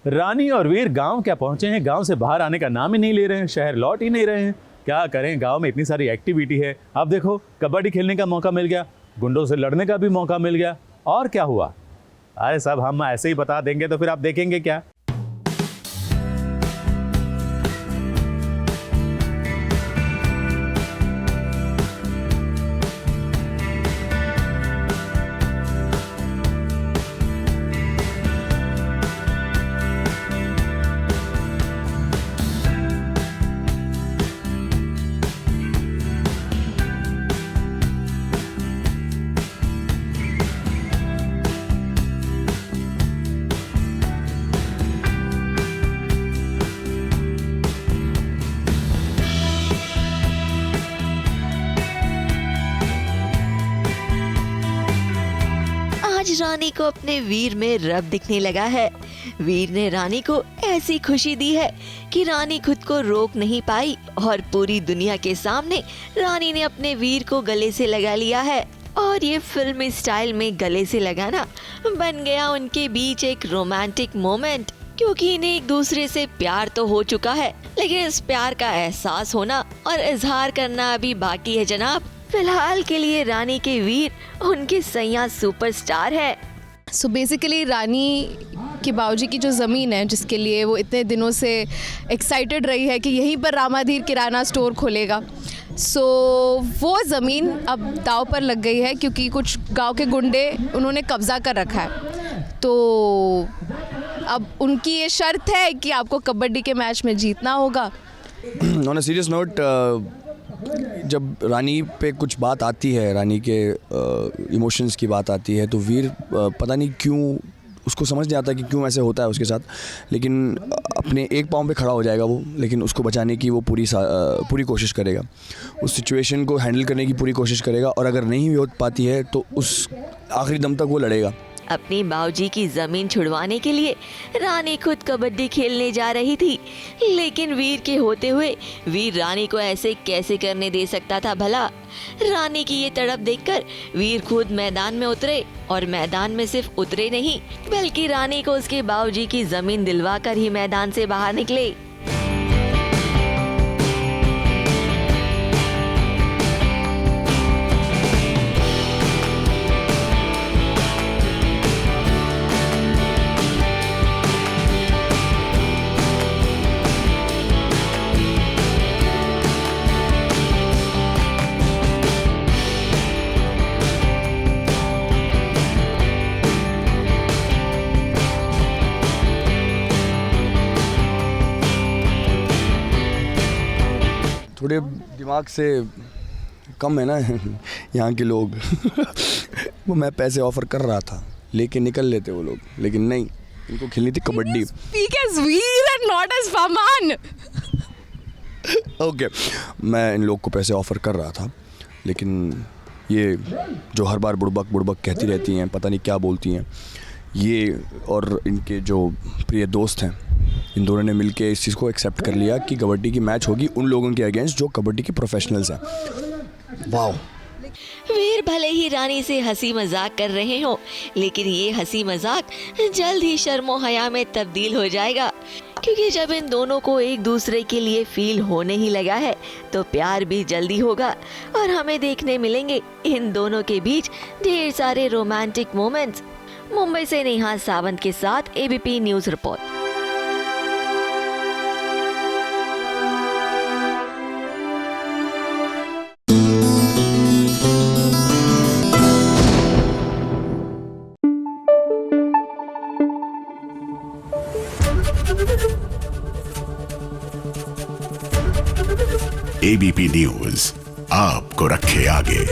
रानी और वीर गांव क्या पहुंचे हैं, गांव से बाहर आने का नाम ही नहीं ले रहे हैं, शहर लौट ही नहीं रहे हैं। क्या करें, गांव में इतनी सारी एक्टिविटी है। अब देखो, कबड्डी खेलने का मौका मिल गया, गुंडों से लड़ने का भी मौका मिल गया, और क्या हुआ? अरे सब हम ऐसे ही बता देंगे तो फिर आप देखेंगे क्या? रानी को अपने वीर में रब दिखने लगा है। वीर ने रानी को ऐसी खुशी दी है कि रानी खुद को रोक नहीं पाई और पूरी दुनिया के सामने रानी ने अपने वीर को गले से लगा लिया है। और ये फिल्मी स्टाइल में गले से लगाना बन गया उनके बीच एक रोमांटिक मोमेंट, क्योंकि इन्हें एक दूसरे से प्यार तो हो चुका है, लेकिन इस प्यार का एहसास होना और इजहार करना अभी बाकी है जनाब। फिलहाल के लिए रानी के वीर उनके सैया सुपरस्टार है। सो बेसिकली रानी के बाबूजी की जो ज़मीन है, जिसके लिए वो इतने दिनों से एक्साइटेड रही है कि यहीं पर रामाधीर किराना स्टोर खोलेगा, सो वो ज़मीन अब दाव पर लग गई है, क्योंकि कुछ गांव के गुंडे उन्होंने कब्ज़ा कर रखा है। तो अब उनकी ये शर्त है कि आपको कबड्डी के मैच में जीतना होगा। ऑन अ सीरियस नोट, जब रानी पे कुछ बात आती है, रानी के इमोशंस की बात आती है, तो वीर पता नहीं क्यों, उसको समझ नहीं आता कि क्यों ऐसे होता है उसके साथ, लेकिन अपने एक पाँव पे खड़ा हो जाएगा वो, लेकिन उसको बचाने की वो पूरी कोशिश करेगा, उस सिचुएशन को हैंडल करने की पूरी कोशिश करेगा, और अगर नहीं भी हो पाती है तो उस आखिरी दम तक वो लड़ेगा। अपनी बाऊजी की जमीन छुड़वाने के लिए रानी खुद कबड्डी खेलने जा रही थी, लेकिन वीर के होते हुए वीर रानी को ऐसे कैसे करने दे सकता था भला। रानी की ये तड़प देखकर वीर खुद मैदान में उतरे, और मैदान में सिर्फ उतरे नहीं, बल्कि रानी को उसके बाऊजी की जमीन दिलवा कर ही मैदान से बाहर निकले। थोड़े दिमाग से कम है ना यहाँ के लोग। वो मैं पैसे ऑफर कर रहा था, लेके निकल लेते वो लोग, लेकिन नहीं, इनको खेलनी थी kabaddi. Speak as Veer and not as Farman. Okay, मैं इन लोग को पैसे ऑफर कर रहा था, लेकिन ये जो हर बार बुड़बक कहती रहती हैं, पता नहीं क्या बोलती हैं, ये और इनके जो प्रिय दोस्त हैं, इन दोनों ने मिलके इस चीज़ को एक्सेप्ट कर लिया कि कबड्डी की मैच होगी उन लोगों के अगेंस्ट जो कबड्डी के प्रोफेशनल्स हैं। वाओ! वीर भले ही रानी से हंसी मजाक कर रहे हो, लेकिन ये हंसी मजाक जल्द ही शर्मो हया में तब्दील हो जाएगा, क्योंकि जब इन दोनों को एक दूसरे के लिए फील होने ही लगा है तो प्यार भी जल्दी होगा, और हमें देखने मिलेंगे इन दोनों के बीच ढेर सारे रोमांटिक मोमेंट्स। मुंबई से नेहा सावंत के साथ ABP news report. ABP news आपको रखे आगे।